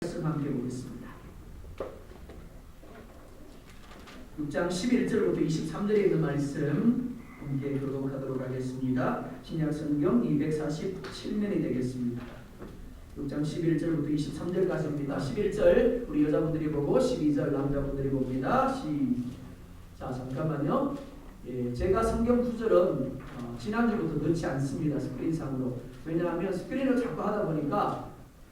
말씀 함께 보겠습니다. 6장 11절부터 23절에 있는 말씀 함께 교독하도록 하겠습니다. 신약성경 247면이 되겠습니다. 6장 11절부터 23절까지입니다. 11절 우리 여자분들이 보고 12절 남자분들이 봅니다. 자, 잠깐만요. 제가 성경 구절은 지난주부터 넣지 않습니다. 스크린상으로. 왜냐하면 스크린을 자꾸 하다 보니까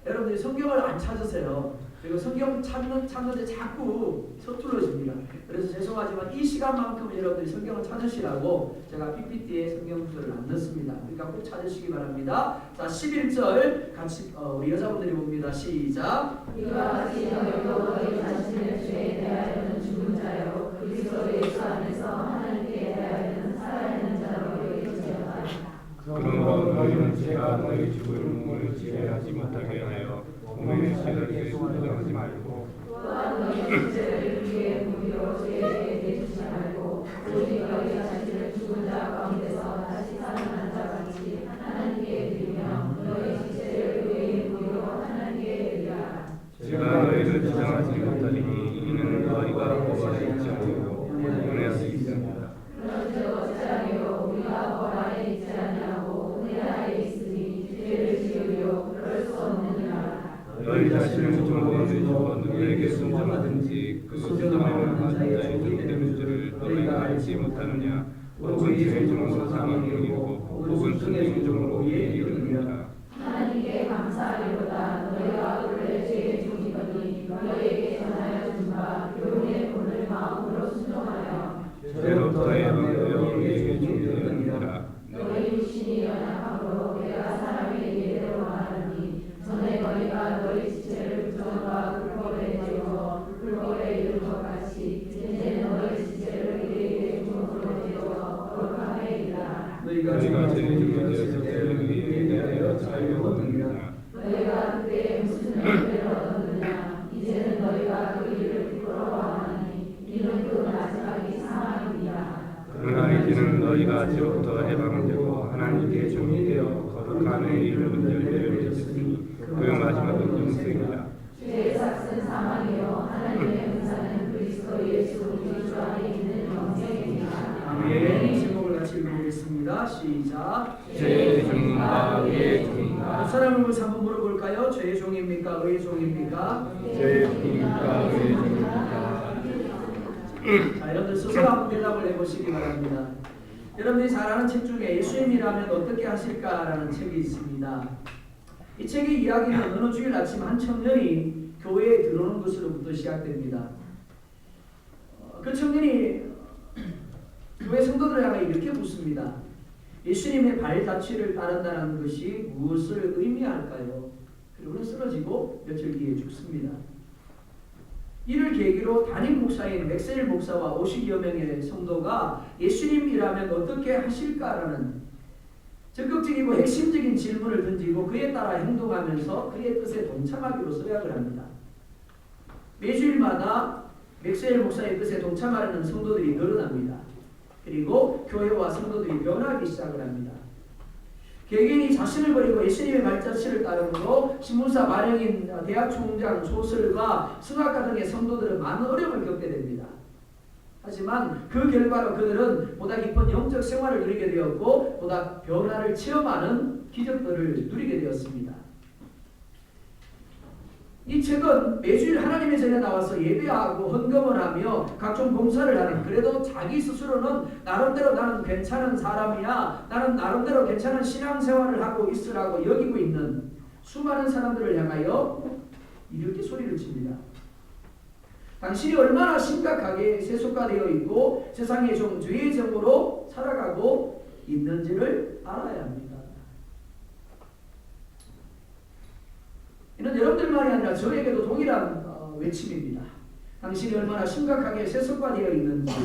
여러분들이 성경을 안 찾으세요. 그리고 성경 찾는데 자꾸 서툴러집니다. 그래서 죄송하지만 이 시간만큼은 여러분들이 성경을 찾으시라고 제가 PPT에 성경 구절을 안 넣습니다. 그러니까 꼭 찾으시기 바랍니다. 자, 11절 같이 우리 여자분들이 봅니다. 시작. 이와 같이 너희도 너희 자신을 죄에 대하여는 죽은 자요 그리스도 예수 안에서 하나님께 대하여는 살아있는 자로 여겨지었다. 그러므로 너희는 죄가 너희 죽을 몸을 지배하지 못하게 하여 몸의 죄를 소유하지 말고 또한 너희 죄를 주의 무리로 죄에게 내주지 말고 오직 너희 자신을 죽은 자 가운데서 다시 살아난 자같이 하나님께 드리며 너희 죄를 의의 무리로 하나님께 드리라. 제가 너희를 주장하지 못하리니 이는 너희가 법안에 있지 않고 은혜 안에 있습니다. 그런즉 어찌하여 우리가 법 안에 있지 아니하고 은혜 안에 있으니 죄를 지으려 그럴 수 없느니라. 너희 자신을 종으로 내주어 누구에게 순종하든지 그 순종하는 자의 종이 되는 줄을 너희가 알지 못하느냐. 혹은 죄의 종으로 사망을 이루고 혹은 승의 종으로 이에 이르느니라. 하나님께 감사하리로다. 너희가 원래 죄의 종이거니 너희에게 전하여 준 바 교훈의 본을 마음으로 순종하여 죄로부터 해방되어 우리에게 종이 되느니라. 너희 육신이 연약함으로 내가 사람에게 이대로 말하니 전에 너희가 너희 지체를 부정과 불법에 내어 불법에 이른 것 같이 이제는 너희 지체를 우리에게 종으로 내어 거룩함에 이르라. 너희가 죄의 종이 되었을 때 우리에게 대하여 자유를 얻느니라. 너희가 그때 무슨 은혜를 얻었느냐. 이제는 너희가 그 일을 부끄러워하니 이는 그 마지막이 사망이니라. 그러나 이제는 너희가 죄로부터 해방되고 하나님께 종이 되어 거룩함에 이르는 열매를 맺었으니 그 마지막은 영생이라. 죄의 삭은 사망이요 하나님의 은사는 그리스도 예수 우리 주 안에 있는 영생이니라. 아멘. 제목을 같이 읽어보겠습니다. 시작. 죄의 종인가 의의 종인가. 사람을 보면서 한번 물어볼까요? 죄의 종입니까? 의의 종입니까? 죄의 종인가 의의 종인가. 자, 여러분들 스스로 한번 대답을 해보시기 바랍니다. 여러분들이 잘 아는 책 중에 예수님이라면 어떻게 하실까라는 책이 있습니다. 이 책의 이야기는 어느 주일 아침 한 청년이 교회에 들어오는 것으로부터 시작됩니다. 그 청년이 교회 성도들을 향해 이렇게 묻습니다. 예수님의 발자취를 따른다는 것이 무엇을 의미할까요? 그리고는 쓰러지고 며칠 뒤에 죽습니다. 이를 계기로 담임 목사인 맥셀 목사와 50여 명의 성도가 예수님이라면 어떻게 하실까라는 적극적이고 핵심적인 질문을 던지고 그에 따라 행동하면서 그의 뜻에 동참하기로 서약을 합니다. 매주일마다 맥셀 목사의 뜻에 동참하려는 성도들이 늘어납니다. 그리고 교회와 성도들이 변하기 시작을 합니다. 개개인이 자신을 버리고 예수님의 발자취를 따르므로 신문사 발행인 대학 총장 소설가 성악가 등의 성도들은 많은 어려움을 겪게 됩니다. 하지만 그 결과로 그들은 보다 깊은 영적 생활을 누리게 되었고 보다 변화를 체험하는 기적들을 누리게 되었습니다. 이 책은 매주일 하나님의 전에 나와서 예배하고 헌금을 하며 각종 봉사를 하는, 그래도 자기 스스로는 나름대로 나는 괜찮은 사람이야, 나는 나름대로 괜찮은 신앙생활을 하고 있으라고 여기고 있는 수많은 사람들을 향하여 이렇게 소리를 칩니다. 당신이 얼마나 심각하게 세속화되어 있고 세상의 종 죄의 정으로 살아가고 있는지를 알아야 합니다. 이는 여러분들만이 아니라 저에게도 동일한 외침입니다. 당신이 얼마나 심각하게 세속화되어 있는지,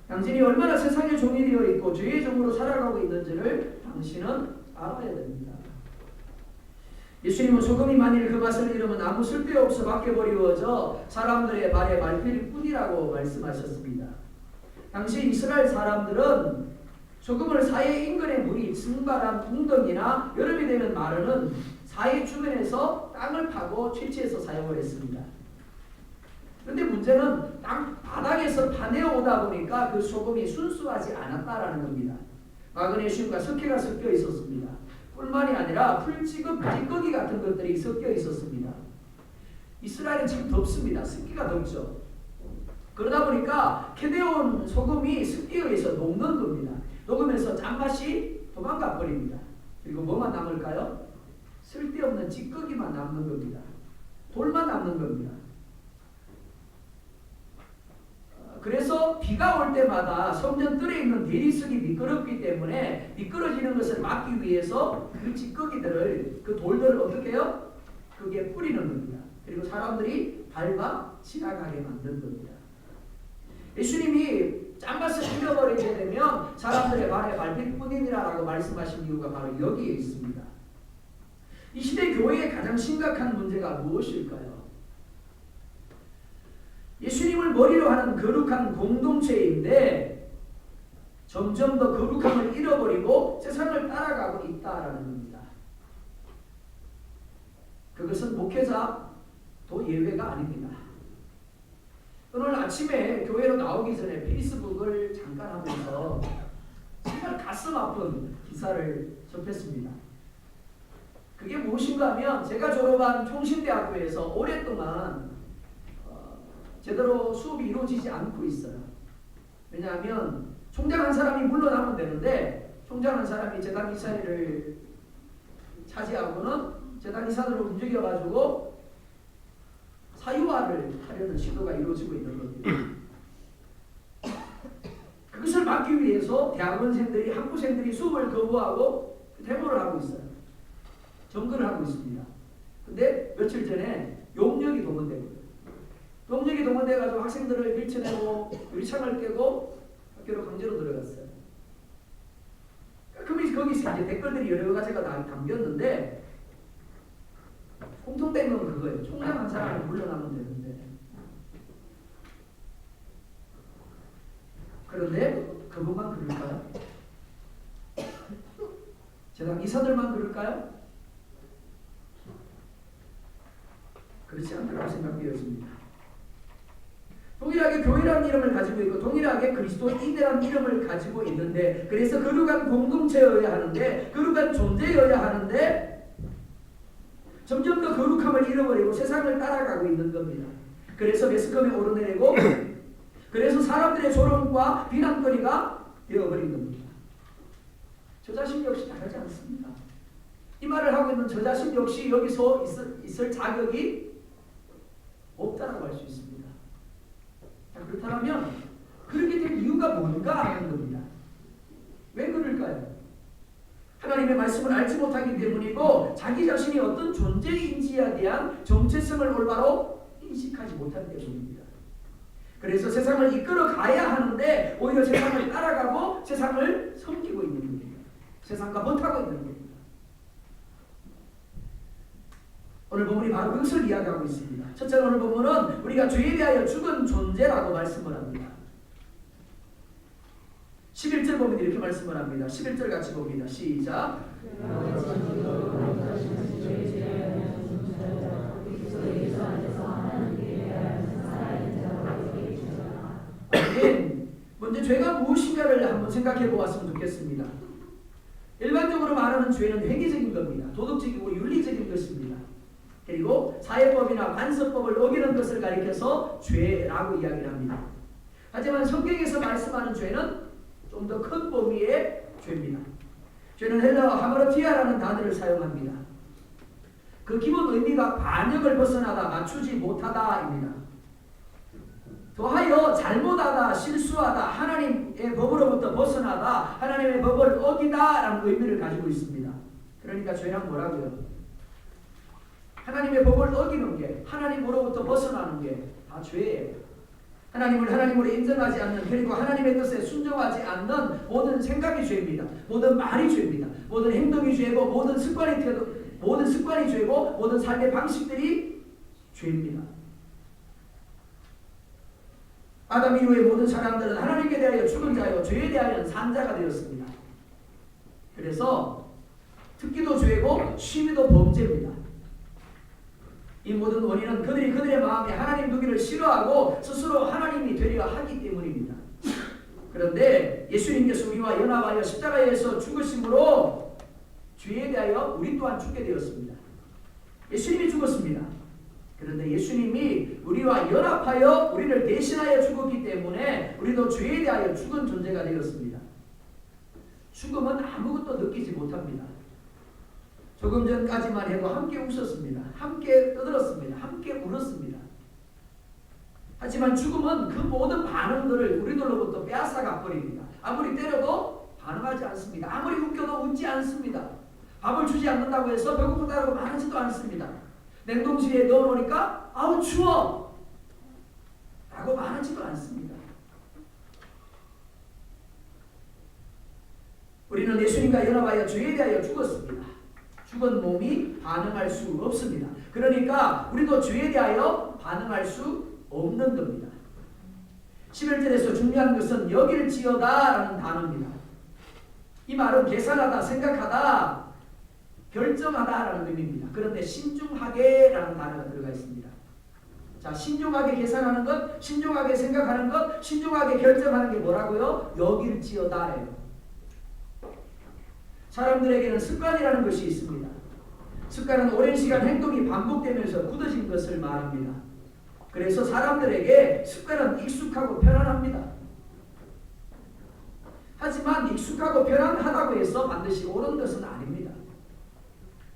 당신이 얼마나 세상의 종이 되어 있고 죄의 종으로 살아가고 있는지를 당신은 알아야 됩니다. 예수님은 소금이 만일 그 맛을 잃으면 아무 쓸데없어 밖에 버리워져 사람들의 발에 말필 뿐이라고 말씀하셨습니다. 당시 이스라엘 사람들은 소금을 사해 인근의 물이 증발한 웅덩이나 여름이 되면 마르는 사해 주변에서 땅을 파고 채취해서 사용을 했습니다. 그런데 문제는 땅 바닥에서 파내어 오다 보니까 그 소금이 순수하지 않았다라는 겁니다. 마그네슘과 석회가 섞여 있었습니다. 뿐만이 아니라 찌꺼기 같은 것들이 섞여 있었습니다. 이스라엘은 참 덥습니다. 습기가 덥죠. 그러다 보니까 캐내온 소금이 습기에 의해서 녹는 겁니다. 녹으면서 짠맛이 도망가 버립니다. 그리고 뭐만 남을까요? 쓸데없는 찌꺼기만 남는 겁니다. 돌만 남는 겁니다. 그래서 비가 올 때마다 성전 뜰에 있는 대리석이 미끄럽기 때문에 미끄러지는 것을 막기 위해서 그 찌꺼기들을, 그 돌들을 어떻게 해요? 그게 뿌리는 겁니다. 그리고 사람들이 밟아 지나가게 만든 겁니다. 예수님이 짠맛을 잃어버리게 되면 사람들의 발에 밟힐 뿐이니라라고 말씀하신 이유가 바로 여기에 있습니다. 이 시대 교회의 가장 심각한 문제가 무엇일까요? 예수님을 머리로 하는 거룩한 공동체인데 점점 더 거룩함을 잃어버리고 세상을 따라가고 있다라는 겁니다. 그것은 목회자도 예외가 아닙니다. 오늘 아침에 교회로 나오기 전에 페이스북을 잠깐 하면서 정말 가슴 아픈 기사를 접했습니다. 그게 무엇인가 하면 제가 졸업한 총신대학교에서 오랫동안 제대로 수업이 이루어지지 않고 있어요. 왜냐하면 총장 한 사람이 물러나면 되는데 총장 한 사람이 재단 이사회를 차지하고는 재단 이사들을 움직여가지고 사유화를 하려는 시도가 이루어지고 있는 겁니다. 그것을 막기 위해서 대학원생들이, 학부생들이 수업을 거부하고 데모를 하고 있어요. 정근을 하고 있습니다. 근데 며칠 전에 용역이 동원되고요. 용역이 동원돼가지고 학생들을 밀쳐내고 유리창을 깨고 학교로 강제로 들어갔어요. 그러면 거기서 이제 댓글들이 여러 가지가 다 담겼는데 공통된 건 그거예요. 총장 한 사람이 물러나면 되는데. 그런데 그것만 그럴까요? 재단 이사들만 그럴까요? 그렇지 않다고 생각되어집니다. 동일하게 교회라는 이름을 가지고 있고 동일하게 그리스도인이라는 이름을 가지고 있는데 그래서 거룩한 공동체여야 하는데 거룩한 존재여야 하는데 점점 더 거룩함을 잃어버리고 세상을 따라가고 있는 겁니다. 그래서 매스컴에 오르내리고 그래서 사람들의 조롱과 비난거리가 되어버린 겁니다. 저 자신 역시 다르지 않습니다. 이 말을 하고 있는 저 자신 역시 여기서 있을 자격이 없다라고 할 수 있습니다. 그렇다면 그렇게 된 이유가 뭔가 하는 겁니다. 왜 그럴까요? 하나님의 말씀을 알지 못하기 때문이고 자기 자신이 어떤 존재인지에 대한 정체성을 올바로 인식하지 못하기 때문입니다. 그래서 세상을 이끌어 가야 하는데 오히려 세상을 따라가고 세상을 섬기고 있는 겁니다. 세상과 못하고 있는 겁니다. 오늘 본문이 바로 그것을 이야기하고 있습니다. 첫째로 오늘 본문은 우리가 죄에 대하여 죽은 존재라고 말씀을 합니다. 11절 보면 이렇게 말씀을 합니다. 11절 같이 봅니다. 시작. 먼저 죄가 무엇인가를 한번 생각해 보았으면 좋겠습니다. 일반적으로 말하는 죄는 획기적인 겁니다. 도덕적이고 윤리적인 것입니다. 그리고 사회법이나 관습법을 어기는 것을 가리켜서 죄라고 이야기를 합니다. 하지만 성경에서 말씀하는 죄는 좀 더 큰 범위의 죄입니다. 죄는 헬라어 하마르티아라는 단어를 사용합니다. 그 기본 의미가 반역을 벗어나다, 맞추지 못하다입니다. 더하여 잘못하다, 실수하다, 하나님의 법으로부터 벗어나다, 하나님의 법을 어기다라는 의미를 가지고 있습니다. 그러니까 죄란 뭐라고요? 하나님의 법을 어기는 게, 하나님으로부터 벗어나는 게 다 죄예요. 하나님을 하나님으로 인정하지 않는, 그리고 하나님의 뜻에 순종하지 않는 모든 생각이 죄입니다. 모든 말이 죄입니다. 모든 행동이 죄고, 모든 습관이 죄고, 모든 삶의 방식들이 죄입니다. 아담 이후의 모든 사람들은 하나님께 대하여 죽은 자요 죄에 대하여 산 자가 되었습니다. 그래서 특기도 죄고 취미도 범죄입니다. 이 모든 원인은 그들이 그들의 마음에 하나님 두기를 싫어하고 스스로 하나님이 되려 하기 때문입니다. 그런데 예수님께서 우리와 연합하여 십자가에서 죽으심으로 죄에 대하여 우리 또한 죽게 되었습니다. 예수님이 죽었습니다. 그런데 예수님이 우리와 연합하여 우리를 대신하여 죽었기 때문에 우리도 죄에 대하여 죽은 존재가 되었습니다. 죽음은 아무것도 느끼지 못합니다. 조금 전까지만 해도 함께 웃었습니다. 함께 떠들었습니다. 함께 울었습니다. 하지만 죽음은 그 모든 반응들을 우리들로부터 빼앗아가 버립니다. 아무리 때려도 반응하지 않습니다. 아무리 웃겨도 웃지 않습니다. 밥을 주지 않는다고 해서 배고프다고 말하지도 않습니다. 냉동실에 넣어놓으니까 아우 추워 라고 말하지도 않습니다. 우리는 예수님과 연합하여 죄에 대하여 죽었습니다. 죽은 몸이 반응할 수 없습니다. 그러니까 우리도 죄에 대하여 반응할 수 없는 겁니다. 11절에서 중요한 것은 여길지어다 라는 단어입니다. 이 말은 계산하다, 생각하다, 결정하다 라는 의미입니다. 그런데 신중하게 라는 단어가 들어가 있습니다. 자, 신중하게 계산하는 것, 신중하게 생각하는 것, 신중하게 결정하는 게 뭐라고요? 여길지어다예요. 사람들에게는 습관이라는 것이 있습니다. 습관은 오랜 시간 행동이 반복되면서 굳어진 것을 말합니다. 그래서 사람들에게 습관은 익숙하고 편안합니다. 하지만 익숙하고 편안하다고 해서 반드시 옳은 것은 아닙니다.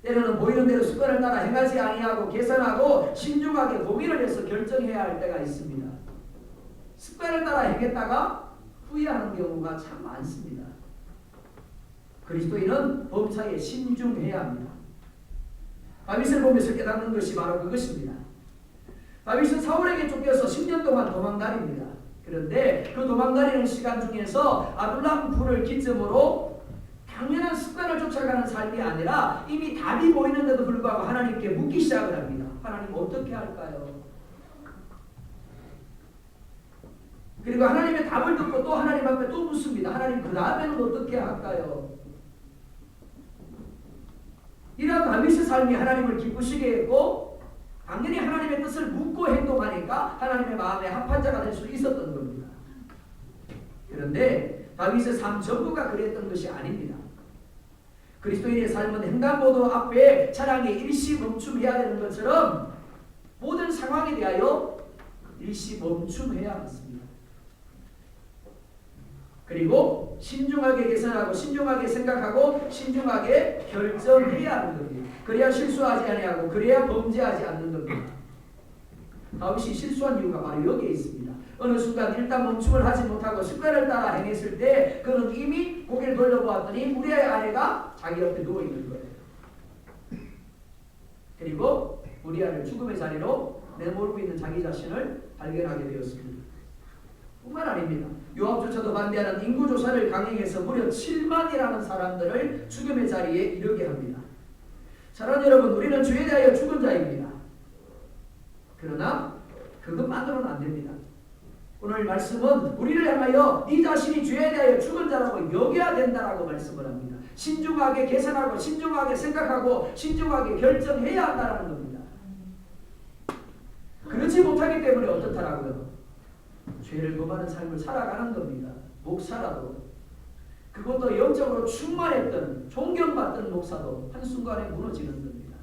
때로는 보이는 대로 습관을 따라 행하지 아니하고 계산하고 신중하게 고민을 해서 결정해야 할 때가 있습니다. 습관을 따라 행했다가 후회하는 경우가 참 많습니다. 그리스도인은 범사에 신중해야 합니다. 다윗을 보면서 깨닫는 것이 바로 그것입니다. 다윗은 사울에게 쫓겨서 10년 동안 도망다닙니다. 그런데 그 도망다니는 시간 중에서 아둘람 굴을 기점으로 당연한 습관을 쫓아가는 삶이 아니라 이미 답이 보이는데도 불구하고 하나님께 묻기 시작을 합니다. 하나님 어떻게 할까요? 그리고 하나님의 답을 듣고 또 하나님 앞에 또 묻습니다. 하나님 그 다음에는 어떻게 할까요? 이런 다윗의 삶이 하나님을 기쁘시게 했고 당연히 하나님의 뜻을 묻고 행동하니까 하나님의 마음에 합한 자가 될 수 있었던 겁니다. 그런데 다윗의 삶 전부가 그랬던 것이 아닙니다. 그리스도인의 삶은 횡단보도 앞에 차량이 일시 멈춤해야 되는 것처럼 모든 상황에 대하여 일시 멈춤해야 합니다. 그리고 신중하게 계산하고 신중하게 생각하고 신중하게 결정해야 하는 겁니다. 그래야 실수하지 아니하고 그래야 범죄하지 않는 겁니다. 다윗이 실수한 이유가 바로 여기에 있습니다. 어느 순간 일단 멈춤을 하지 못하고 습관을 따라 행했을 때 그는 이미 고개를 돌려보았더니 우리의 아내가 자기 옆에 누워있는 거예요. 그리고 우리아를 죽음의 자리로 내몰고 있는 자기 자신을 발견하게 되었습니다. 뿐만 아닙니다. 요압조차도 반대하는 인구조사를 강행해서 무려 7만이라는 사람들을 죽음의 자리에 이르게 합니다. 사랑하는 여러분, 우리는 죄에 대하여 죽은 자입니다. 그러나 그것만으로는 안 됩니다. 오늘 말씀은 우리를 향하여 네 자신이 죄에 대하여 죽은 자라고 여겨야 된다라고 말씀을 합니다. 신중하게 계산하고 신중하게 생각하고 신중하게 결정해야 한다는 겁니다. 그렇지 못하기 때문에 어떻다라고요? 죄를 범하는 삶을 살아가는 겁니다. 목사라도 그것도 영적으로 충만했던 존경받던 목사도 한순간에 무너지는 겁니다.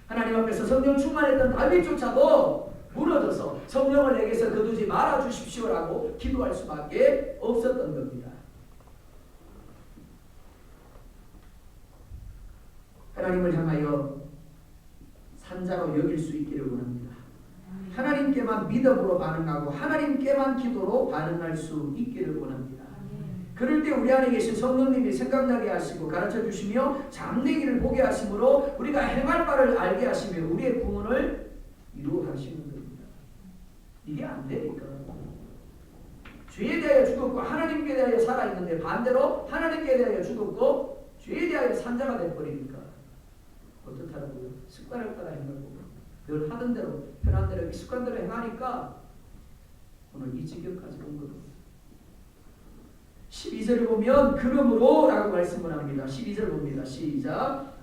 하나님 앞에서 성령 충만했던 다윗조차도 무너져서 성령을 내게서 거두지 말아 주십시오라고 기도할 수밖에 없었던 겁니다. 하나님을 향하여 산자로 여길 수 있기를 원합니다. 하나님께만 믿음으로 반응하고 하나님께만 기도로 반응할 수 있기를 원합니다. 그럴 때 우리 안에 계신 성령님이 생각나게 하시고 가르쳐 주시며 잠내기를 보게 하심으로 우리가 행할 바를 알게 하시며 우리의 구원을 이루어 가시는 겁니다. 이게 안 되니까. 죄에 대하여 죽었고 하나님께 대하여 살아있는데 반대로 하나님께 대하여 죽었고 죄에 대하여 산자가 돼버리니까 어떻다라고요? 습관을 따라 행하고 늘 하던 대로 편한 대로 익숙한 대로 행하니까 오늘 이 지경까지 온 겁니다. 12절을 보면 그러므로 라고 말씀을 합니다. 12절 봅니다. 시작.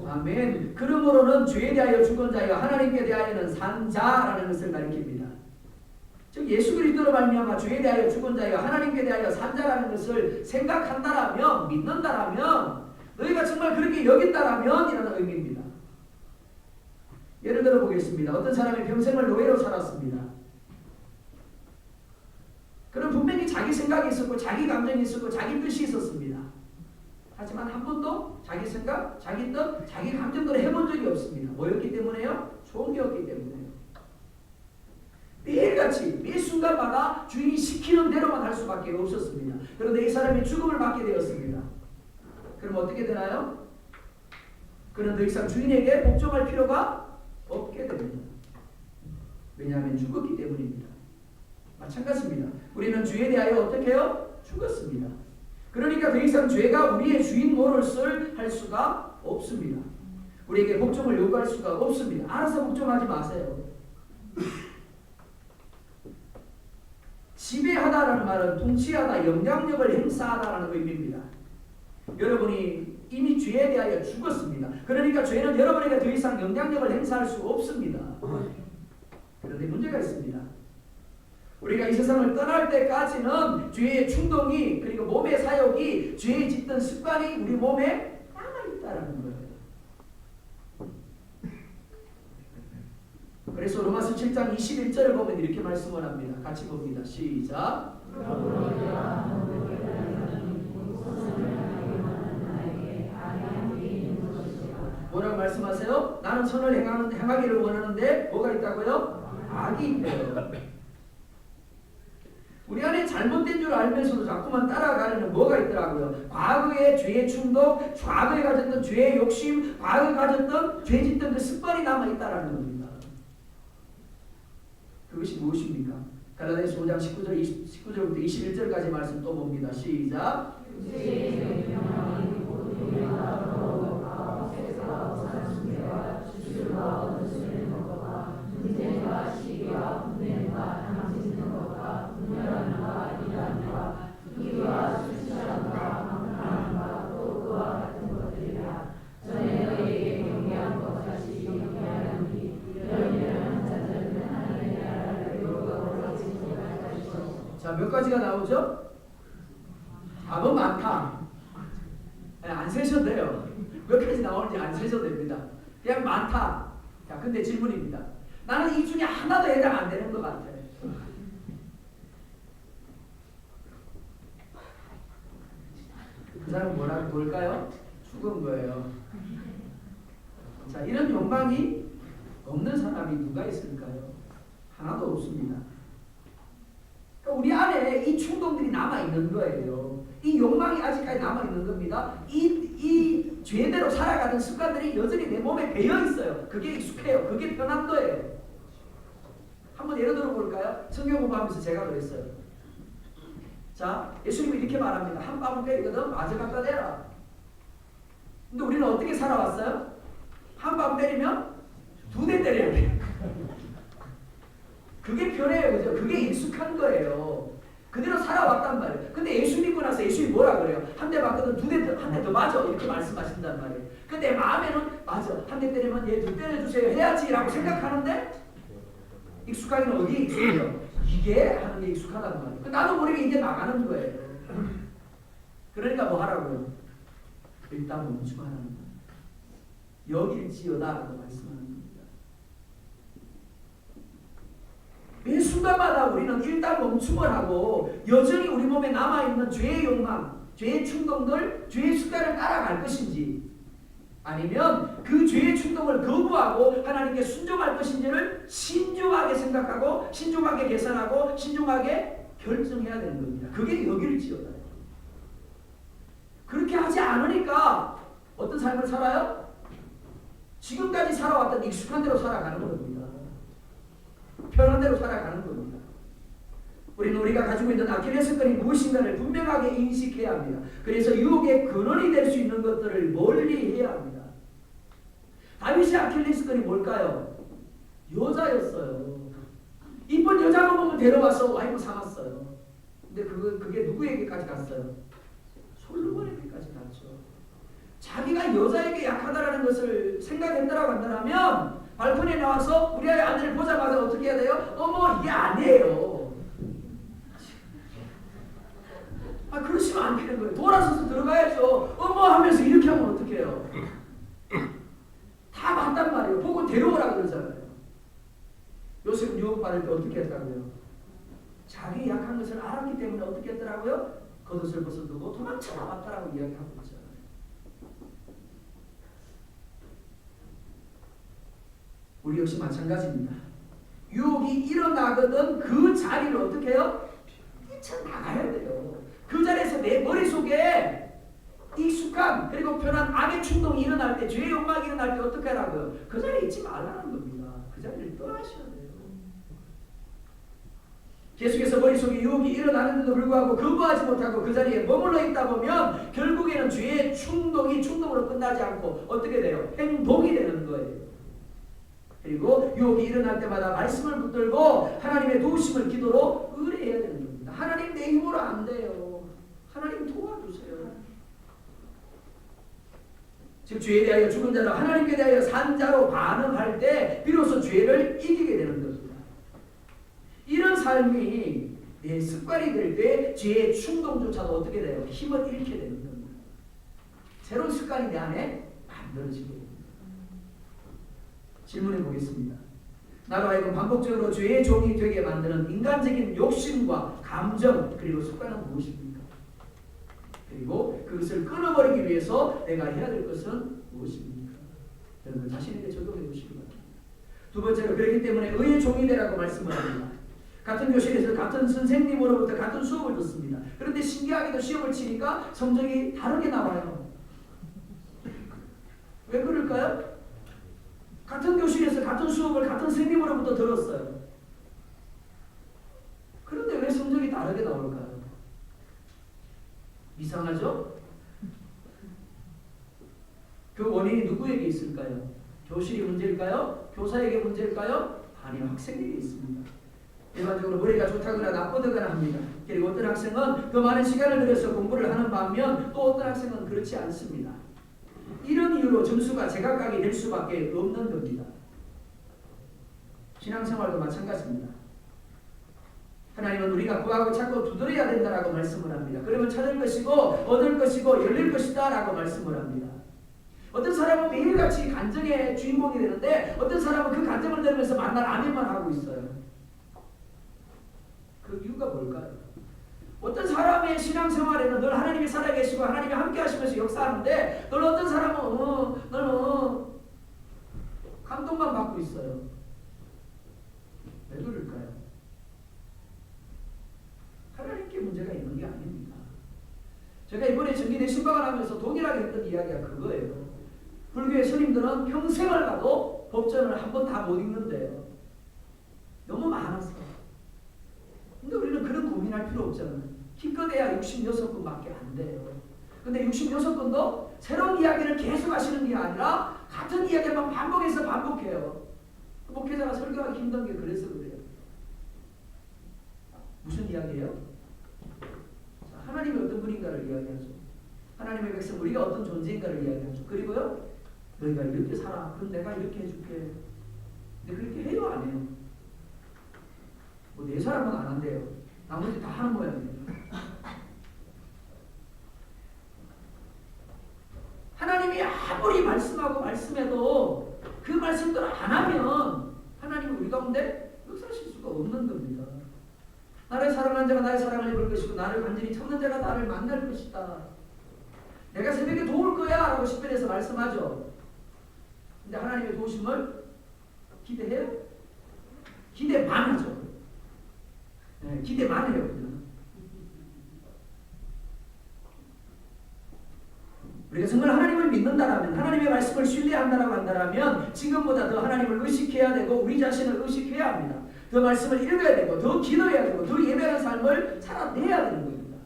아멘. 그러므로는 죄에 대하여 죽은 자여 하나님께 대하여는 산 자라는 것을 가리킵니다. 즉 예수 그리스도로 말미암아 죄에 대하여 죽은 자여 하나님께 대하여 산 자라는 것을 생각한다라면, 믿는다라면, 너희가 정말 그렇게 여긴다라면 이라는 의미입니다. 예를 들어 보겠습니다. 어떤 사람이 평생을 노예로 살았습니다. 그럼 분명히 자기 생각이 있었고 자기 감정이 있었고 자기 뜻이 있었습니다. 하지만 한 번도 자기 생각, 자기 뜻, 자기 감정대로 해본 적이 없습니다. 뭐였기 때문에요? 종이었기 때문에요. 매일같이 매 순간마다 주인이 시키는 대로만 할 수밖에 없었습니다. 그런데 이 사람이 죽음을 맞게 되었습니다. 그럼 어떻게 되나요? 그는 더 이상 주인에게 복종할 필요가 없게 됩니다. 왜냐하면 죽었기 때문입니다. 마찬가지입니다. 우리는 죄에 대하여 어떻게 해요? 죽었습니다. 그러니까 더 이상 죄가 우리의 주인 노릇을 할 수가 없습니다. 우리에게 복종을 요구할 수가 없습니다. 알아서 복종하지 마세요. 지배하다라는 말은 통치하다, 영향력을 행사하다라는 의미입니다. 여러분이 이미 죄에 대하여 죽었습니다. 그러니까 죄는 여러분에게 더 이상 영향력을 행사할 수 없습니다. 그런데 문제가 있습니다. 우리가 이 세상을 떠날 때까지는 죄의 충동이 그리고 몸의 사욕이 죄에 짓던 습관이 우리 몸에 남아있다는 거예요. 그래서 로마서 7장 21절을 보면 이렇게 말씀을 합니다. 같이 봅니다. 시작. 뭐라고 말씀하세요? 나는 선을 행하기를 원하는데 뭐가 있다고요? 악이 있대요. 우리 안에 잘못된 줄 알면서도 자꾸만 따라가려는 뭐가 있더라고요. 과거의 죄의 충동, 과거에 가졌던 죄의 욕심, 과거에 가졌던 죄 짓던 그 습관이 남아있다는 겁니다. 그것이 무엇입니까? 갈라디아서 5장 19절부터 21절까지 말씀 또 봅니다. 시작. 자, 몇 가지가 나오죠? 답은 많다. 안 세셔도 돼요. 몇 가지 나오는지 안 세셔도 됩니다. 그냥 많다. 자, 근데 질문입니다. 나는 이 중에 하나도 해당 안 되는 것 같아. 그 사람은 뭘까요? 죽은 거예요. 자, 이런 욕망이 없는 사람이 누가 있을까요? 하나도 없습니다. 우리 안에 이 충동들이 남아있는 거예요. 이 욕망이 아직까지 남아있는 겁니다. 이 죄대로 살아가는 습관들이 여전히 내 몸에 배어있어요. 그게 익숙해요. 그게 편한 거예요. 한번 예를 들어 볼까요? 성경 공부하면서 제가 그랬어요. 자, 예수님이 이렇게 말합니다. 한 뼘을 때리거든 마저 갖다 대라. 근데 우리는 어떻게 살아왔어요? 한 뼘 때리면 2대 때려야 돼요. 그게 편해요. 그죠? 그게 익숙한 거예요. 그대로 살아왔단 말이에요. 근데 예수 믿고 나서 예수님이 뭐라 그래요? 한 대 맞거든 한 대 더 맞아. 이렇게 말씀하신단 말이에요. 근데 마음에는 맞아. 한 대 때리면 얘 2 때려주세요. 해야지 라고 생각하는데 익숙하기는 어디에 익숙해요? 이게 하는 게 익숙하단 말이에요. 나도 모르게 이게 나가는 거예요. 그러니까 뭐 하라고요? 일단 멈추라는 거예요. 여길지어다라고 말씀하는 겁니다. 매 순간마다 우리는 일단 멈춤을 하고 여전히 우리 몸에 남아있는 죄의 욕망, 죄의 충동들, 죄의 습관을 따라갈 것인지 아니면 그 죄의 충동을 거부하고 하나님께 순종할 것인지를 신중하게 생각하고 신중하게 계산하고 신중하게 결정해야 되는 겁니다. 그게 여길지어다. 그렇게 하지 않으니까 어떤 삶을 살아요? 지금까지 살아왔던 익숙한 대로 살아가는 겁니다. 편한 대로 살아가는 겁니다. 우리는 우리가 가지고 있는 아킬레스건이 무엇인가를 분명하게 인식해야 합니다. 그래서 유혹의 근원이 될 수 있는 것들을 멀리해야 합니다. 다윗의 아킬레스건이 뭘까요? 여자였어요. 이쁜 여자만 보면 데려와서 와이프 삼았어요. 근데 그게 누구에게까지 갔어요? 솔로몬에게까지 갔죠. 자기가 여자에게 약하다라는 것을 생각했다라고 한다면 발코니에 나와서 우리 아이 아들을 보자마자 어떻게 해야 돼요? 어머 이게 아니에요. 그러시면 안 되는 거예요. 돌아서서 들어가야죠. 어머 하면서 이렇게 하면 어떻게 해요? 다 맞단 말이에요. 보고 데려오라 그러잖아요. 요셉은 유혹받을 때 어떻게 했다고요? 자기 약한 것을 알았기 때문에 어떻게 했더라고요? 겉옷을 벗어두고 도망쳐 나왔다라고 이야기하고 있잖아요. 우리 역시 마찬가지입니다. 유혹이 일어나거든 그 자리를 어떻게 해요? 뛰쳐나가야 돼요. 그 자리에서 내 머릿속에 익숙한 그리고 편한 악의 충동이 일어날 때, 죄의 욕망이 일어날 때 어떻게 하라고요? 그 자리에 있지 말라는 겁니다. 그 자리를 떠나셔야 돼요. 계속해서 머릿속에 유혹이 일어나는데도 불구하고 거부하지 못하고 그 자리에 머물러 있다 보면 결국에는 죄의 충동이 충동으로 끝나지 않고 어떻게 돼요? 행동이 되는 거예요. 그리고 유혹이 일어날 때마다 말씀을 붙들고 하나님의 도우심을 기도로 의뢰해야 되는 겁니다. 하나님 내 힘으로 안 돼요. 하나님 도와주세요. 즉 죄에 대하여 죽은 자로 하나님께 대하여 산 자로 반응할 때 비로소 죄를 이기게 되는 겁니다. 이런 삶이 내 습관이 될 때 죄의 충동조차도 어떻게 돼요? 힘을 잃게 되는 겁니다. 새로운 습관이 내 안에 만들어지게 됩니다. 질문해 보겠습니다. 나로 하여금 반복적으로 죄의 종이 되게 만드는 인간적인 욕심과 감정 그리고 습관은 무엇입니까? 그리고 그것을 끊어버리기 위해서 내가 해야 될 것은 무엇입니까? 여러분 자신에게 적용해 보시기 바랍니다. 두 번째로 그렇기 때문에 의의 종이 되라고 말씀을 합니다. 같은 교실에서 같은 선생님으로부터 같은 수업을 듣습니다. 그런데 신기하게도 시험을 치니까 성적이 다르게 나와요. 왜 그럴까요? 같은 교실에서 같은 수업을 같은 선생님으로부터 들었어요. 그런데 왜 성적이 다르게 나올까요? 이상하죠? 그 원인이 누구에게 있을까요? 교실이 문제일까요? 교사에게 문제일까요? 아니요, 학생에게 있습니다. 일반적으로 머리가 좋다거나 나쁘다거나 합니다. 그리고 어떤 학생은 더 많은 시간을 들여서 공부를 하는 반면 또 어떤 학생은 그렇지 않습니다. 이런 이유로 점수가 제각각이 될 수밖에 없는 겁니다. 신앙생활도 마찬가지입니다. 하나님은 우리가 구하고 찾고 두드려야 된다라고 말씀을 합니다. 그러면 찾을 것이고 얻을 것이고 열릴 것이다 라고 말씀을 합니다. 어떤 사람은 매일같이 간증의 주인공이 되는데 어떤 사람은 그 간증을 들으면서 만날 아멘만 하고 있어요. 그 이유가 뭘까요? 어떤 사람의 신앙생활에는 늘 하나님이 살아계시고 하나님이 함께 하시면서 역사하는데 늘 어떤 사람은 너는 감동만 받고 있어요. 왜 그럴까요? 하나님께 문제가 있는 게 아닙니다. 제가 이번에 정기대 신방을 하면서 동일하게 했던 이야기가 그거예요. 불교의 스님들은 평생을 가도 법전을 한 번 다 못 읽는데요. 너무 많아서. 근데 우리는 그런 고민할 필요 없잖아요. 기껏해야 66권밖에 안 돼요. 근데 66권도 새로운 이야기를 계속 하시는 게 아니라 같은 이야기만 반복해서 반복해요. 목회자가 설교하기 힘든 게 그래서 그래요. 무슨 이야기예요? 자, 하나님이 어떤 분인가를 이야기하죠. 하나님의 백성 우리가 어떤 존재인가를 이야기하죠. 그리고요. 너희가 이렇게 살아. 그럼 내가 이렇게 해줄게. 근데 그렇게 해요? 안 해요? 뭐 네 사람은 안 한대요. 나머지 다 하는 모양이에요. 하나님이 아무리 말씀하고 말씀해도 그 말씀대로 안 하면 하나님은 우리 가운데 역사하실 수가 없는 겁니다. 나를 사랑하는 자가 나의 사랑을 입을 것이고 나를 간절히 찾는 자가 나를 만날 것이다. 내가 새벽에 도울 거야 라고 10편에서 말씀하죠. 근데 하나님의 도우심을 기대해요? 기대만 하죠. 네, 기대만 해요. 우리가 정말 하나님을 믿는다라면 하나님의 말씀을 신뢰한다라고 한다라면 지금보다 더 하나님을 의식해야 되고 우리 자신을 의식해야 합니다. 더 말씀을 읽어야 되고 더 기도해야 되고 더 예배하는 삶을 살아내야 되는 겁니다.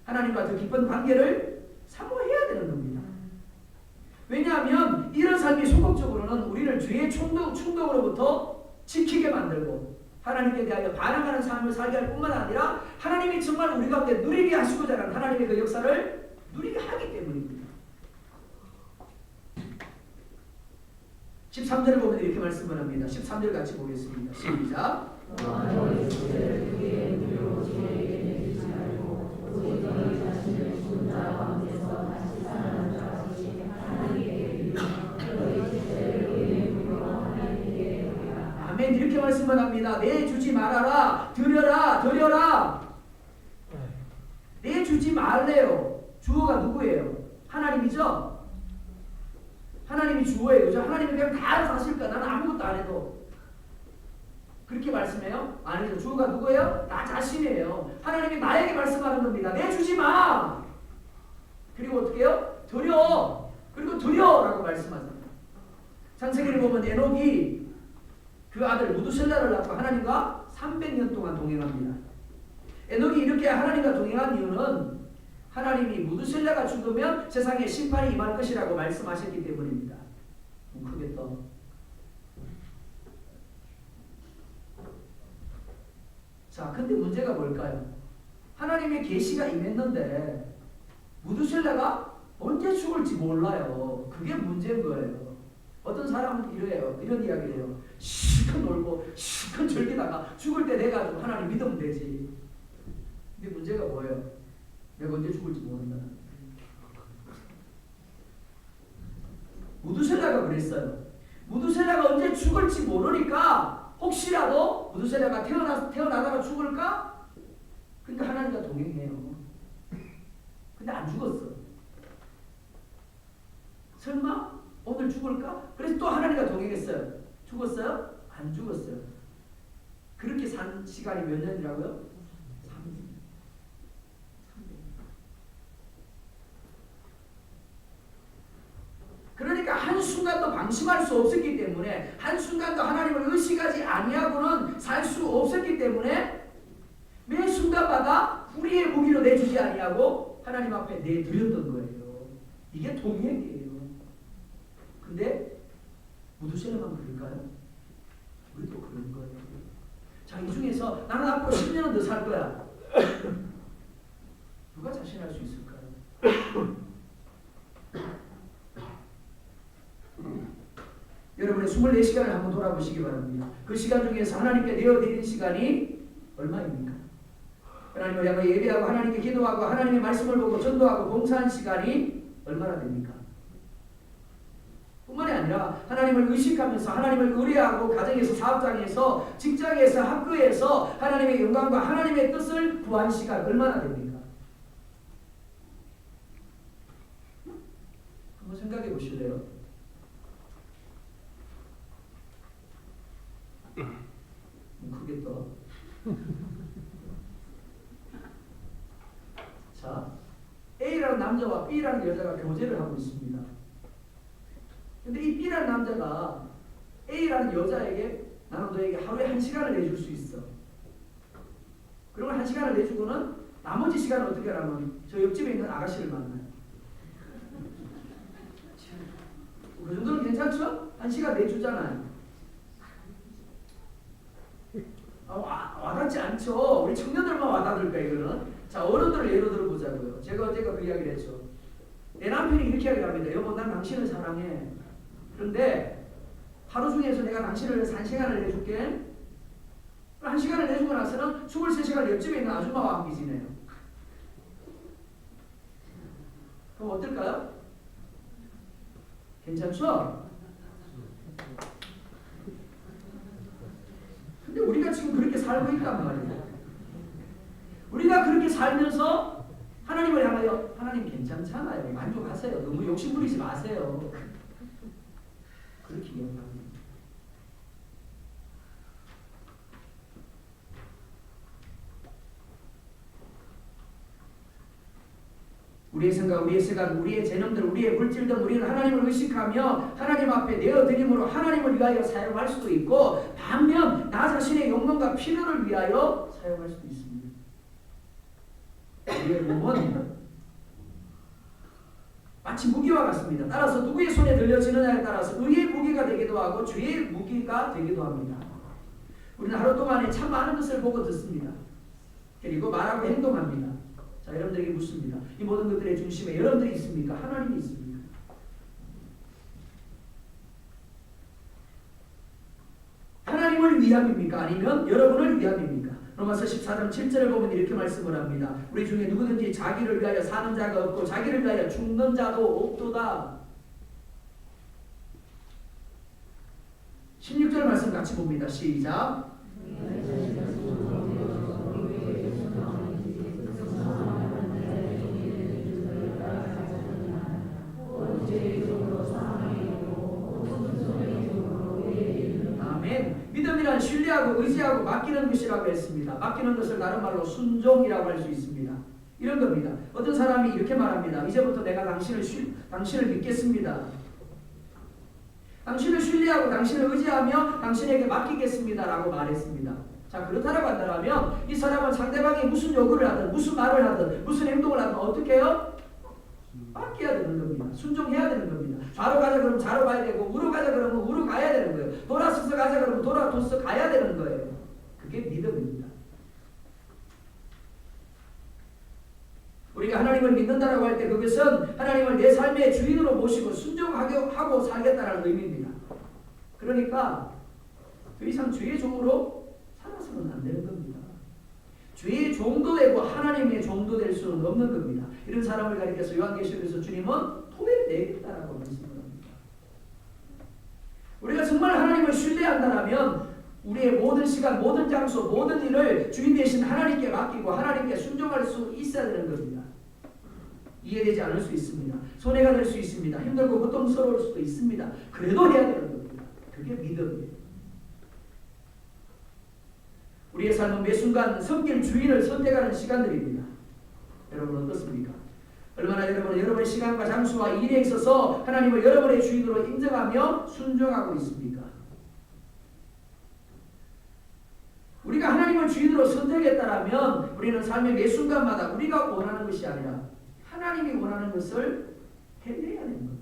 하나님과 더 깊은 관계를 사모해야 되는 겁니다. 왜냐하면 이런 삶이 소극적으로는 우리를 죄의 충동으로부터 지키게 만들고 하나님께 대하여 반항하는 삶을 살게 할 뿐만 아니라 하나님이 정말 우리 가운데 누리게 하시고자 하는 하나님의 그 역사를 누리게 하기 때문입니다. 13절을 보면 이렇게 말씀을 합니다. 13절 같이 보겠습니다. 시작. 너희 주제를 그의 무료 주에게 내주지 말고 오직 너희 자신을 죽은 자 가운데서 다시 살아난 자 같이 하나님께 드리라. 너희 주제를 그의 무료 하나님께 드리라. 아멘. 이렇게 말씀을 합니다. 내주지 말아라. 드려라. 드려라. 내주지 말래요. 주어가 누구예요? 하나님이죠? 하나님이 주어예요. 그죠? 하나님이 그냥 다 알아서 하실까? 나는 아무것도 안 해도. 그렇게 말씀해요? 아니죠. 주어가 누구예요? 나 자신이에요. 하나님이 나에게 말씀하는 겁니다. 내주지 마. 그리고 어떻게 해요? 드려. 그리고 드려라고 말씀하잖아요. 창세기를 보면 에녹이 그 아들 무두셀라를 낳고 하나님과 300년 동안 동행합니다. 에녹이 이렇게 하나님과 동행한 이유는 하나님이 무두셀라가 죽으면 세상에 심판이 임할 것이라고 말씀하셨기 때문입니다. 크게 떠. 자, 근데 문제가 뭘까요? 하나님의 계시가 임했는데 무두셀라가 언제 죽을지 몰라요. 그게 문제인 거예요. 어떤 사람은 이래요. 이런 이야기를 해요. 실컷 놀고 실컷 즐기다가 죽을 때 내가 좀 하나님 믿으면 되지. 근데 문제가 뭐예요? 내가 언제 죽을지 모른다. 무두셀라가 그랬어요. 무두셀라가 언제 죽을지 모르니까 혹시라도 무두셀라가 태어나다가 죽을까? 그러니까 하나님과 동행해요. 근데 안 죽었어. 설마 오늘 죽을까? 그래서 또 하나님과 동행했어요. 죽었어요? 안 죽었어요. 그렇게 산 시간이 몇 년이라고요? 3년. 그러니까 한순간도 방심할 수 없었기 때문에 한순간도 하나님을 의식하지 아니하고는 살 수 없었기 때문에 매 순간마다 우리의 무기로 내주지 아니하고 하나님 앞에 내드렸던 거예요. 이게 동행이에요. 근데 무두셀라만 그럴까요? 우리도 그런 거예요. 자, 이 중에서 나는 앞으로 10년은 더 살 거야. 누가 자신할 수 있을까요? 여러분의 24시간을 한번 돌아보시기 바랍니다. 그 시간 중에서 하나님께 내어드린 시간이 얼마입니까? 하나님을 향해 예배하고 하나님께 기도하고 하나님의 말씀을 보고 전도하고 봉사한 시간이 얼마나 됩니까? 뿐만이 아니라 하나님을 의식하면서 하나님을 의뢰하고 가정에서 사업장에서 직장에서 학교에서 하나님의 영광과 하나님의 뜻을 구한 시간 얼마나 됩니까? 한번 생각해 보실래요? 크게 떠. 자, A라는 남자와 B라는 여자가 교제를 하고 있습니다. 근데 이 B라는 남자가 A라는 여자에게 나는 너에게 하루에 1시간을 내줄 수 있어. 그러면 1시간을 내주고는 나머지 시간을 어떻게 하냐면 저 옆집에 있는 아가씨를 만나요. 그 정도는 괜찮죠? 1시간 내주잖아요. 와닿지 않죠. 우리 청년들만 와닿을까 이거는. 자, 어른들을 예로 들어보자고요. 제가 그 이야기를 했죠. 내 남편이 이렇게 이야기합니다. 여보, 난 당신을 사랑해. 그런데 하루 중에서 내가 당신을 1시간을 내줄게. 1시간을 내주고 나서는 23시간 옆집에 있는 아줌마와 함께 지내요. 그럼 어떨까요? 괜찮죠? 근데 우리가 지금 그렇게 살고 있단 말이에요. 우리가 그렇게 살면서 하나님을 향하여 하나님 괜찮잖아요. 만족하세요. 너무 욕심부리지 마세요. 그렇게 이야기합니다. 우리의 생각, 우리의 시간, 우리의 재능들, 우리의 물질 등 우리는 하나님을 의식하며 하나님 앞에 내어드림으로 하나님을 위하여 사용할 수도 있고 반면 나 자신의 욕망과 필요를 위하여 사용할 수도 있습니다. 우리의 몸은 마치 무기와 같습니다. 따라서 누구의 손에 들려지느냐에 따라서 의의 무기가 되기도 하고 죄의 무기가 되기도 합니다. 우리는 하루 동안에 참 많은 것을 보고 듣습니다. 그리고 말하고 행동합니다. 자, 여러분들에게 묻습니다. 이 모든 것들의 중심에 여러분들이 있습니까? 하나님이 있습니까? 위함입니까? 아니면 여러분을 위함입니까? 로마서 14장 7절을 보면 이렇게 말씀을 합니다. 우리 중에 누구든지 자기를 위하여 사는 자가 없고 자기를 위하여 죽는 자도 없도다. 16절 말씀 같이 봅니다. 시작. 아멘. 믿음이란 신뢰하고 의지하고 맡기는 것이라고 했습니다. 맡기는 것을 다른 말로 순종이라고 할 수 있습니다. 이런 겁니다. 어떤 사람이 이렇게 말합니다. 이제부터 내가 당신을 믿겠습니다. 당신을 신뢰하고 당신을 의지하며 당신에게 맡기겠습니다 라고 말했습니다. 자, 그렇다라고 한다면 이 사람은 상대방이 무슨 요구를 하든 무슨 말을 하든 무슨 행동을 하든 어떻게 해요? 맡겨야 되는 겁니다. 순종해야 되는 겁니다. 좌로 가자 그러면 좌로 가야 되고 우로 가자 그러면 우로 가야 되는 거예요. 돌아서서 가자 그러면 돌아서서 가야 되는 거예요. 그게 믿음입니다. 우리가 하나님을 믿는다라고 할 때 그것은 하나님을 내 삶의 주인으로 모시고 순종하고 살겠다는 의미입니다. 그러니까 더 이상 죄의 종으로 살아서는 안 되는 겁니다. 죄의 종도 되고 하나님의 종도 될 수는 없는 겁니다. 이런 사람을 가리켜서 요한계시록에서 주님은 토해내겠다라고 말씀을 합니다. 우리가 정말 하나님을 신뢰한다면 우리의 모든 시간, 모든 장소, 모든 일을 주인 되신 하나님께 맡기고 하나님께 순종할 수 있어야 되는 겁니다. 이해되지 않을 수 있습니다. 손해가 될 수 있습니다. 힘들고 고통스러울 수도 있습니다. 그래도 해야 되는 겁니다. 그게 믿음이에요. 우리의 삶은 매 순간 섬길 주인을 선택하는 시간들입니다. 여러분 어떻습니까? 얼마나 여러분은 여러분의 시간과 장소와 일에 있어서 하나님을 여러분의 주인으로 인정하며 순종하고 있습니까? 우리가 하나님을 주인으로 선택했다면 우리는 삶의 매 순간마다 우리가 원하는 것이 아니라 하나님이 원하는 것을 해내야 되는 겁니다.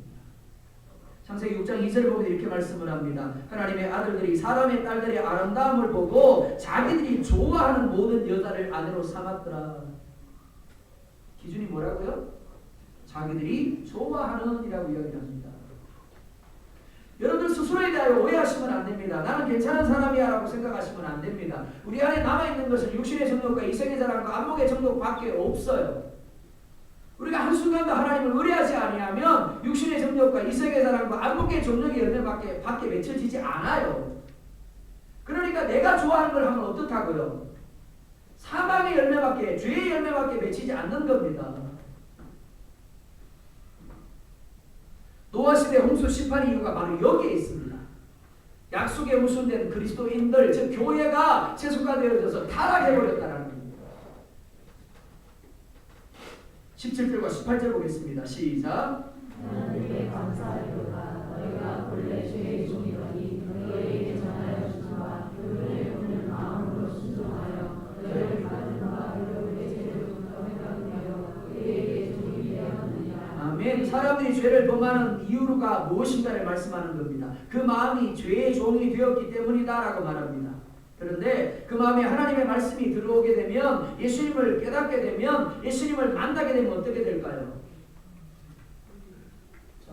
창세기 6장 2절을 보면 이렇게 말씀을 합니다. 하나님의 아들들이 사람의 딸들의 아름다움을 보고 자기들이 좋아하는 모든 여자를 아내로 삼았더라. 기준이 뭐라고요? 자기들이 좋아하는 이라고 이야기를 합니다. 여러분들 스스로에 대하여 오해하시면 안 됩니다. 나는 괜찮은 사람이야 라고 생각하시면 안 됩니다. 우리 안에 남아있는 것은 육신의 정욕과 이성의 자랑과 안목의 정욕밖에 없어요. 우리가 한순간도 하나님을 의뢰하지 아니하면 육신의 정욕과 이성의 자랑과 안목의 정욕의 열매밖에 맺혀지지 않아요. 그러니까 내가 좋아하는 걸 하면 어떻다고요? 사망의 열매밖에, 죄의 열매밖에 맺히지 않는 겁니다. 노아시대 홍수 심판 이유가 바로 여기에 있습니다. 약속에 우선된 그리스도인들, 즉 교회가 세속화되어져서 타락해버렸다는 겁니다. 17절과 18절 보겠습니다. 시작. 하나님께 감사하리로다. 너희가 본래 죄의 종이더니 너희에게 전하여 주시와 그분의 품는 마음으로 순종하여 너희를 받은 바 너희의 죄를 행하여 그에게 종이 되었느니라. 아멘. 사람들이 죄를 범하는 이유가 무엇인가를 말씀하는 겁니다. 그 마음이 죄의 종이 되었기 때문이다라고 말합니다. 그런데 그 마음에 하나님의 말씀이 들어오게 되면, 예수님을 깨닫게 되면, 예수님을 만나게 되면 어떻게 될까요?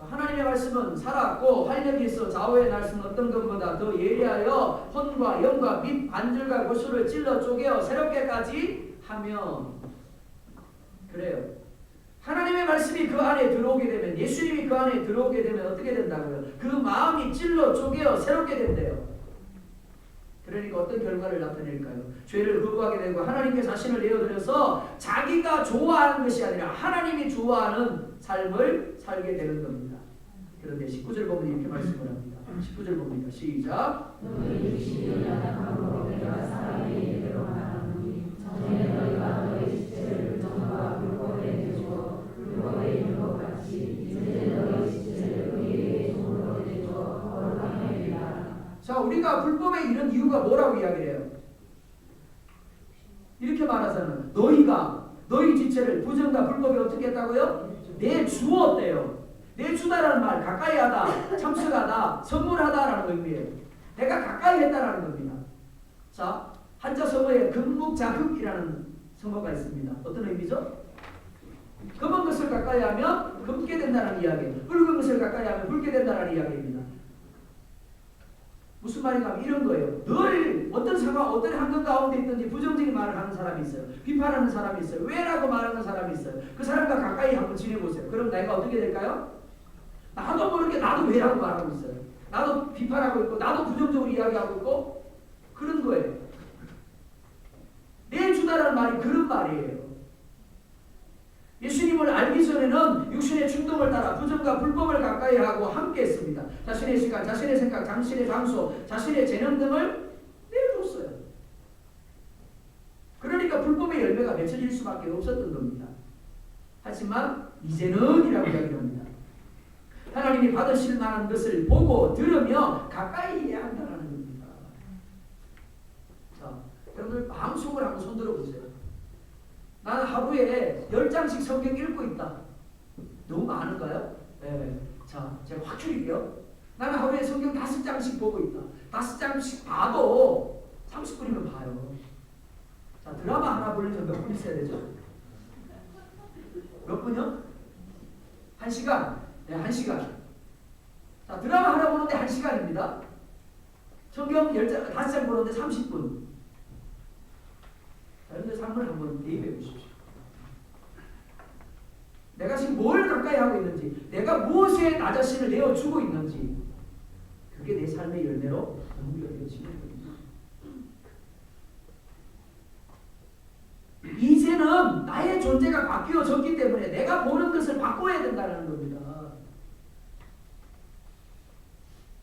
하나님의 말씀은 살았고 활력이 있어 좌우의 날선 어떤 것보다 더 예리하여 혼과 영과 및 관절과 고수를 찔러 쪼개어 새롭게까지 하면, 그래요. 하나님의 말씀이 그 안에 들어오게 되면, 예수님이 그 안에 들어오게 되면 어떻게 된다고요? 그 마음이 찔러 쪼개어 새롭게 된대요. 그러니까 어떤 결과를 나타낼까요? 죄를 거부하게 되고 하나님께 자신을 내어드려서 자기가 좋아하는 것이 아니라 하나님이 좋아하는 삶을 살게 되는 겁니다. 그런데 19절 보면 이렇게 말씀을 합니다. 19절 봅니다. 시작. 너희 육신이 연약함으로 내가 사람의 예대로 말하노니 전에 너희가 너희 지체를 정과 불법에 내주어 불법에 있는 것 같이 이제 너희 지체를 의의 종으로 내주어 거룩하게 하리라. 자, 우리가 불법에 이런 이유가 뭐라고 이야기를 해요? 이렇게 말하잖아요. 너희가 너희 지체를 부정과 불법에 어떻게 했다고요? 내주었대요. 내주다라는 말, 가까이 하다, 참석하다, 선물하다라는 의미예요. 내가 가까이 했다라는 겁니다. 자, 한자 성어에 금묵자흑이라는 성어가 있습니다. 어떤 의미죠? 검은 것을 가까이 하면 검게 된다는 이야기예요. 붉은 것을 가까이 하면 붉게 된다는 이야기입니다. 무슨 말인가 하면 이런 거예요. 늘 어떤 상황, 어떤 환경 가운데 있든지 부정적인 말을 하는 사람이 있어요. 비판하는 사람이 있어요. 왜라고 말하는 사람이 있어요. 그 사람과 가까이 한번 지내보세요. 그럼 내가 어떻게 될까요? 나도 모르게 나도 왜라고 말하고 있어요. 나도 비판하고 있고 나도 부정적으로 이야기하고 있고 그런 거예요. 내 주다라는 말이 그런 말이에요. 예수님을 알기 전에는 육신의 충동을 따라 부정과 불법을 가까이 하고 함께 했습니다. 자신의 시간, 자신의 생각, 자신의 장소, 자신의 재능 등을 내어줬어요. 그러니까 불법의 열매가 맺혀질 수밖에 없었던 겁니다. 하지만 이제는 이라고 이야기합니다. 하나님이 받으실 만한 것을 보고 들으며 가까이 해야 한다는 겁니다. 자, 여러분들 마음속으로 한번 손 들어보세요. 나는 하루에 10장씩 성경 읽고 있다. 너무 많은가요? 네. 자, 제가 확 줄일게요. 나는 하루에 성경 5장씩 보고 있다. 5장씩 봐도 30분이면 봐요. 자, 드라마 하나 보려면 몇 분 있어야 되죠? 몇 분이요? 1시간. 네, 1시간. 자, 드라마 하나 보는데 1시간입니다. 성경 5장 보는데 30분. 여러분들 삶을 한번 대입해 보십시오. 내가 지금 뭘 가까이 하고 있는지, 내가 무엇에 나 자신을 내어주고 있는지, 그게 내 삶의 열매로 연결되어지는 겁니다. 이제는 나의 존재가 바뀌어졌기 때문에 내가 보는 것을 바꿔야 된다는 겁니다.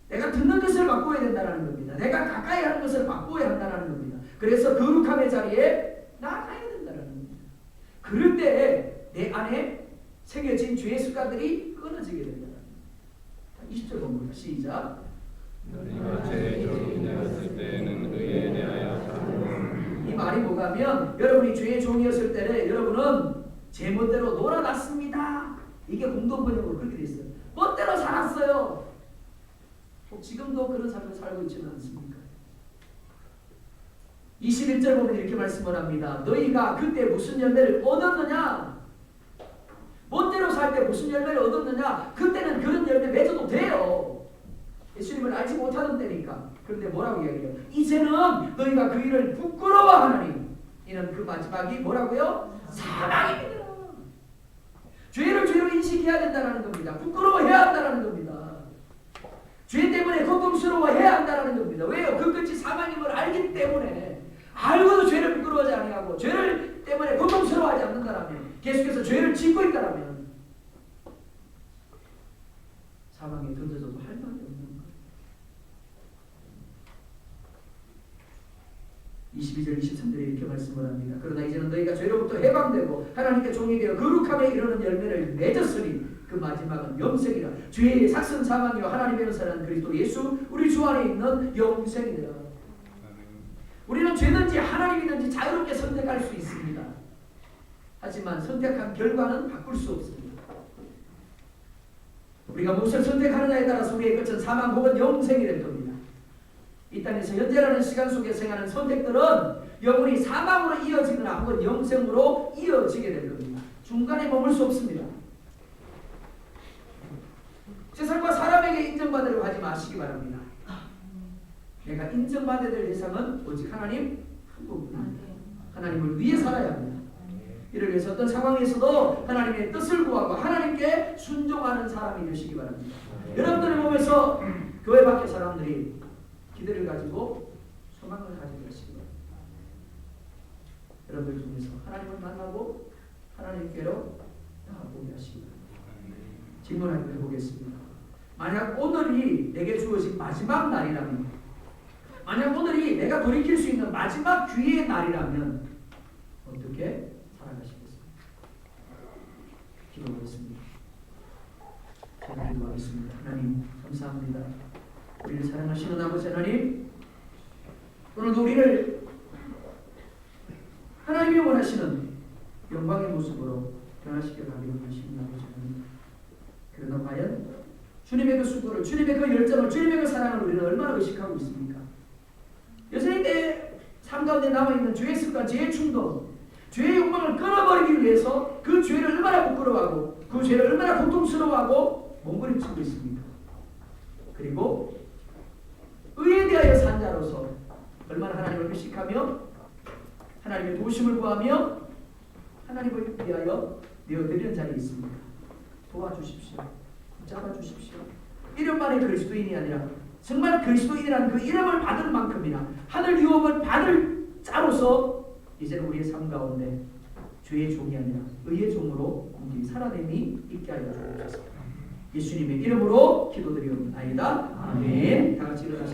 내가 듣는 것을 바꿔야 된다는 겁니다. 내가 가까이 하는 것을 바꿔야 한다는 겁니다. 그래서 거룩함의 자리에 나아가야 된다는 겁니다. 그럴 때 내 안에 새겨진 죄의 습관들이 끊어지게 된다는 겁니다. 20절 본문입니다. 시작. 너희가 죄의 종이 되었을 때에는 의에 대하여 살고. 이 말이 뭐가면 여러분이 죄의 종이었을 때는 여러분은 제 멋대로 놀아났습니다. 이게 공동번역으로 그렇게 돼 있어요. 멋대로 살았어요. 지금도 그런 삶을 살고 있지는 않습니까? 21절 보면 이렇게 말씀을 합니다. 너희가 그때 무슨 열매를 얻었느냐? 멋대로 살 때 무슨 열매를 얻었느냐? 그때는 그런 열매 맺어도 돼요. 예수님을 알지 못하던 때니까. 그런데 뭐라고 이야기해요? 이제는 너희가 그 일을 부끄러워하느니 이는 그 마지막이 뭐라고요? 사망입니다. 죄를 죄로 인식해야 된다는 겁니다. 부끄러워해야 한다는 겁니다. 죄 때문에 고통스러워해야 한다는 겁니다. 왜요? 그 끝이 사망임을 알기 때문에. 알고도 죄를 부끄러워하지 아니하고 죄를 때문에 고통스러워하지 않는다라면, 계속해서 죄를 짓고 있다라면 사망에 던져져도 할 말이 없는 거예요. 22절 23절에 이렇게 말씀을 합니다. 그러나 이제는 너희가 죄로부터 해방되고 하나님께 종이 되어 거룩함에 이르는 열매를 맺었으니 그 마지막은 영생이라. 죄의 삭선 사망이요 하나님의 은사는 그리스도 예수 우리 주 안에 있는 영생이라. 우리는 죄든지 하나님이든지 자유롭게 선택할 수 있습니다. 하지만 선택한 결과는 바꿀 수 없습니다. 우리가 무엇을 선택하느냐에 따라서 우리의 끝은 사망 혹은 영생이 될 겁니다. 이 땅에서 현재라는 시간 속에서 행하는 선택들은 영원히 사망으로 이어지거나 혹은 영생으로 이어지게 될 겁니다. 중간에 머물 수 없습니다. 세상과 사람에게 인정받으려고 하지 마시기 바랍니다. 내가 인정받아야 될 대상은 오직 하나님 한 분입니다. 하나님을 위해 살아야 합니다. 이를 위해서 어떤 상황에서도 하나님의 뜻을 구하고 하나님께 순종하는 사람이 되시기 바랍니다. 여러분들을 보면서 교회 밖의 사람들이 기대를 가지고 소망을 가지고 계시기 바랍니다. 여러분들 중에서 하나님을 만나고 하나님께로 나아보게 하시기 바랍니다. 질문 한번 해보겠습니다. 만약 오늘이 내게 주어진 마지막 날이라면, 만약 오늘이 내가 돌이킬 수 있는 마지막 기회의 날이라면 어떻게 살아가시겠습니까? 기도하겠습니다. 제가 기도하겠습니다. 하나님 감사합니다. 우리를 사랑하시는 아버지 하나님, 오늘도 우리를 하나님이 원하시는 영광의 모습으로 변화시켜 가기를 원하시는 아버지 하나님, 그러나 과연 주님의 그 수고를, 주님의 그 열정을, 주님의 그 사랑을 우리는 얼마나 의식하고 있습니까? 여전히 내 삶 가운데 남아있는 죄의 습관, 죄의 충동, 죄의 욕망을 끊어버리기 위해서 그 죄를 얼마나 부끄러워하고 그 죄를 얼마나 고통스러워하고 몸부림치고 있습니까? 그리고 의에 대하여 산 자로서 얼마나 하나님을 의식하며 하나님의 도심을 구하며 하나님을 위하여 내어드리는 자리에 있습니다. 도와주십시오. 붙잡아주십시오. 이름만의 그리스도인이 아니라 정말 그리스도인이라는 그 이름을 받을 만큼이나 하늘 유업을 받을 자로서 이제는 우리의 삶 가운데 죄의 종이 아니라 의의 종으로 온전히 살아냄이 있게 하여 주옵소서. 예수님의 이름으로 기도드리옵나이다. 아멘. 다 같이 일어나셔서